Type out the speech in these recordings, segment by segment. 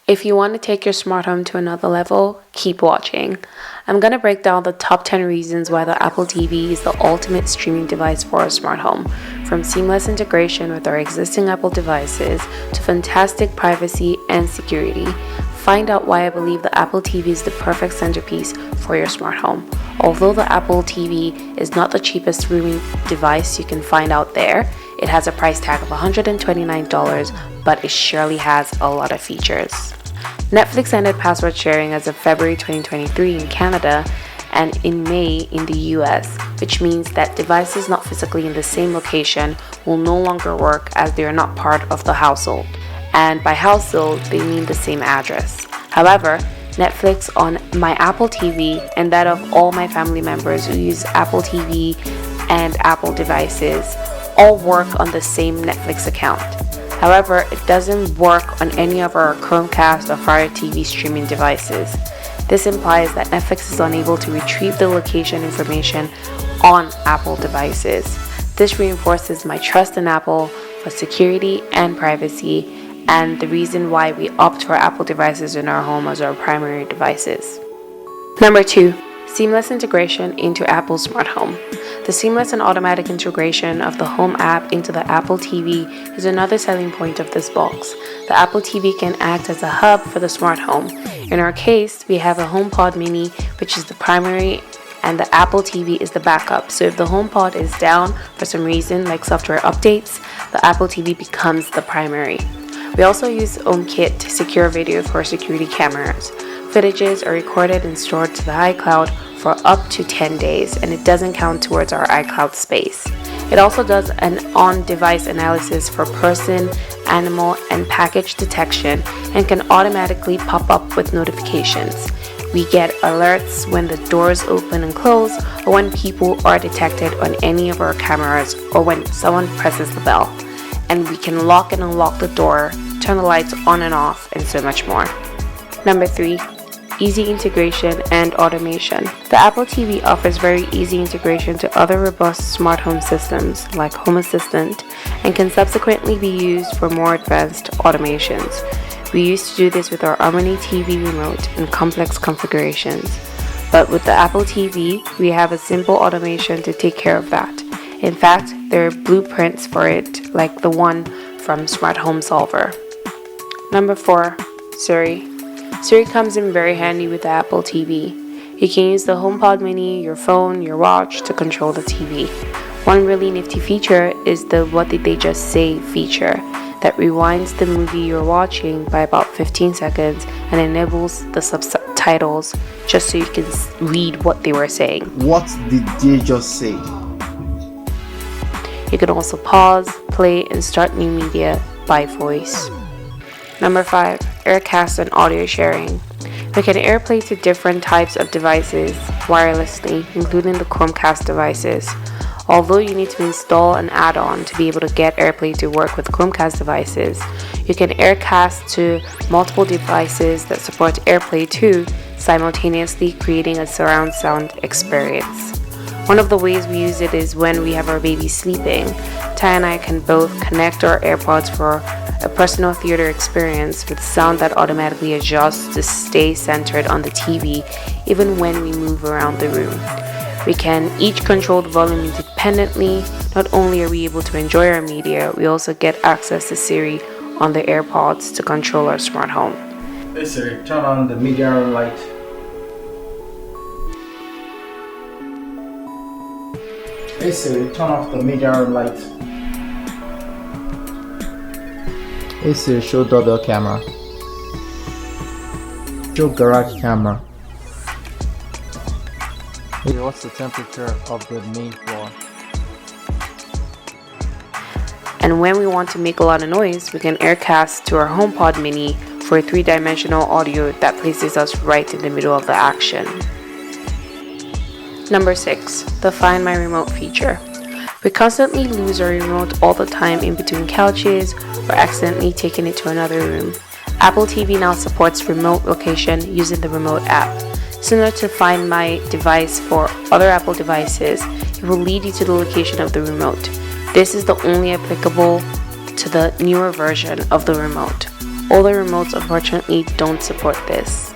If you want to take your smart home to another level, keep watching. I'm going to break down the top 10 reasons why the Apple TV is the ultimate streaming device for a smart home, from seamless integration with our existing Apple devices to fantastic privacy and security. Find out why I believe the Apple TV is the perfect centerpiece for your smart home. Although the Apple TV is not the cheapest streaming device you can find out there, it has a price tag of $129, but it surely has a lot of features. Netflix ended password sharing as of February 2023 in Canada and in May in the US, which means that devices not physically in the same location will no longer work as they are not part of the household. And by household, they mean the same address. However, Netflix on my Apple TV and that of all my family members who use Apple TV and Apple devices all work on the same Netflix account. However, it doesn't work on any of our Chromecast or Fire TV streaming devices. This implies that Netflix is unable to retrieve the location information on Apple devices. This reinforces my trust in Apple for security and privacy, and the reason why we opt for Apple devices in our home as our primary devices. Number 2. Seamless integration into Apple Smart Home. The seamless and automatic integration of the Home app into the Apple TV is another selling point of this box. The Apple TV can act as a hub for the smart home. In our case, we have a HomePod Mini, which is the primary, and the Apple TV is the backup. So if the HomePod is down for some reason, like software updates, the Apple TV becomes the primary. We also use HomeKit to secure video for security cameras. Footages are recorded and stored to the iCloud for up to 10 days, and it doesn't count towards our iCloud space. It also does an on-device analysis for person, animal, and package detection and can automatically pop up with notifications. We get alerts when the doors open and close, or when people are detected on any of our cameras, or when someone presses the bell. And we can lock and unlock the door, turn the lights on and off, and so much more. Number 3. Easy integration and automation. The Apple TV offers very easy integration to other robust smart home systems like Home Assistant and can subsequently be used for more advanced automations. We used to do this with our Harmony TV remote in complex configurations, but with the Apple TV, we have a simple automation to take care of that. In fact, there are blueprints for it like the one from Smart Home Solver. Number 4. Siri. Siri comes in very handy with the Apple TV. You can use the HomePod Mini, your phone, your watch to control the TV. One really nifty feature is the "What did they just say" feature that rewinds the movie you're watching by about 15 seconds and enables the subtitles just so you can read what they were saying. What did they just say? You can also pause, play, and start new media by voice. Number 5. Aircast and audio sharing. We can AirPlay to different types of devices wirelessly, including the Chromecast devices. Although you need to install an add-on to be able to get AirPlay to work with Chromecast devices, you can Aircast to multiple devices that support AirPlay too, simultaneously creating a surround sound experience. One of the ways we use it is when we have our baby sleeping. Ty and I can both connect our AirPods for a personal theater experience with sound that automatically adjusts to stay centered on the TV even when we move around the room. We can each control the volume independently. Not only are we able to enjoy our media, we also get access to Siri on the AirPods to control our smart home. Hey Siri, turn on the media room light. Hey Siri, turn off the media room light. Hey Siri, show Doorbell camera. Show garage camera. Hey, what's the temperature of the main floor? And when we want to make a lot of noise, we can Aircast to our HomePod Mini for 3-dimensional audio that places us right in the middle of the action. Number 6. The Find My Remote feature. We constantly lose our remote all the time in between couches or accidentally taking it to another room. Apple TV now supports remote location using the remote app. Similar to Find My Device for other Apple devices, it will lead you to the location of the remote. This is the only applicable to the newer version of the remote. Older remotes unfortunately don't support this.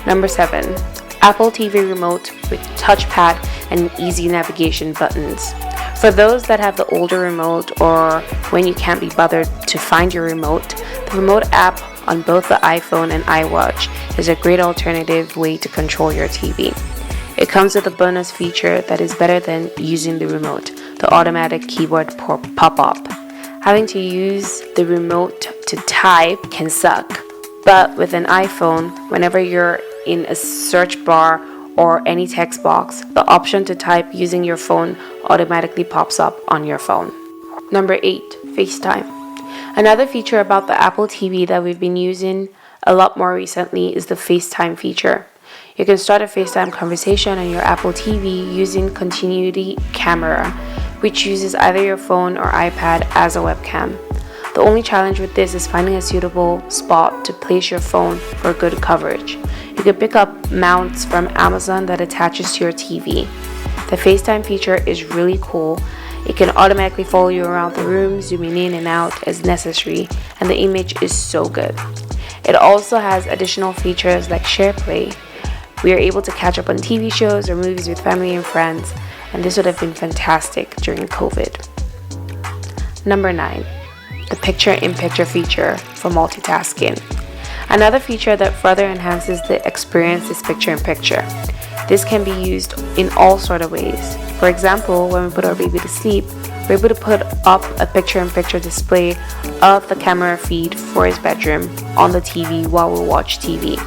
Number 7. Apple TV remote with touchpad and easy navigation buttons. For those that have the older remote, or when you can't be bothered to find your remote, the remote app on both the iPhone and iWatch is a great alternative way to control your TV. It comes with a bonus feature that is better than using the remote, the automatic keyboard pop-up. Having to use the remote to type can suck, but with an iPhone, whenever you're in a search bar or any text box, the option to type using your phone automatically pops up on your phone. Number 8. FaceTime. Another feature about the Apple TV that we've been using a lot more recently is the FaceTime feature. You can start a FaceTime conversation on your Apple TV using Continuity Camera, which uses either your phone or iPad as a webcam. The only challenge with this is finding a suitable spot to place your phone for good coverage. You can pick up mounts from Amazon that attaches to your TV. The FaceTime feature is really cool. It can automatically follow you around the room, zooming in and out as necessary, and the image is so good. It also has additional features like AirPlay. We are able to catch up on TV shows or movies with family and friends, and this would have been fantastic during COVID. Number 9. The picture-in-picture feature for multitasking. Another feature that further enhances the experience is picture-in-picture. This can be used in all sort of ways. For example, when we put our baby to sleep, we're able to put up a picture-in-picture display of the camera feed for his bedroom on the TV while we watch TV.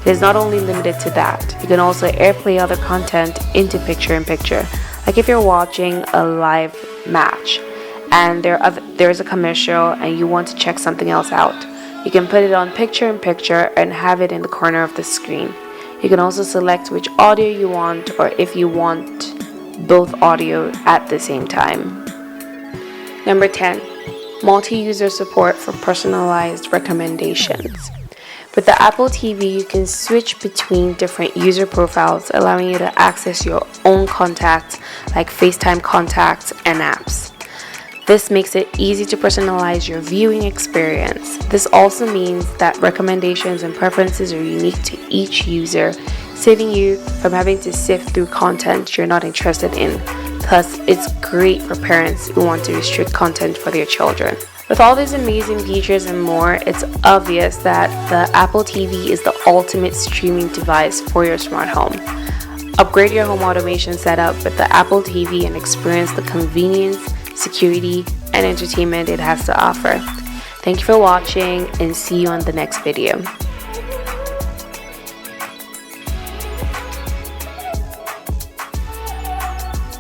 It is not only limited to that. You can also AirPlay other content into picture-in-picture. Like if you're watching a live match and there's a commercial and you want to check something else out, you can put it on picture-in-picture and have it in the corner of the screen. You can also select which audio you want, or if you want both audio at the same time. Number 10. MultiUser Support for personalized recommendations. With the Apple TV, you can switch between different user profiles, allowing you to access your own contacts like FaceTime contacts and apps. This makes it easy to personalize your viewing experience. This also means that recommendations and preferences are unique to each user, saving you from having to sift through content you're not interested in. Plus, it's great for parents who want to restrict content for their children. With all these amazing features and more, it's obvious that the Apple TV is the ultimate streaming device for your smart home. Upgrade your home automation setup with the Apple TV and experience the convenience, security, and entertainment it has to offer. Thank you for watching, and see you on the next video.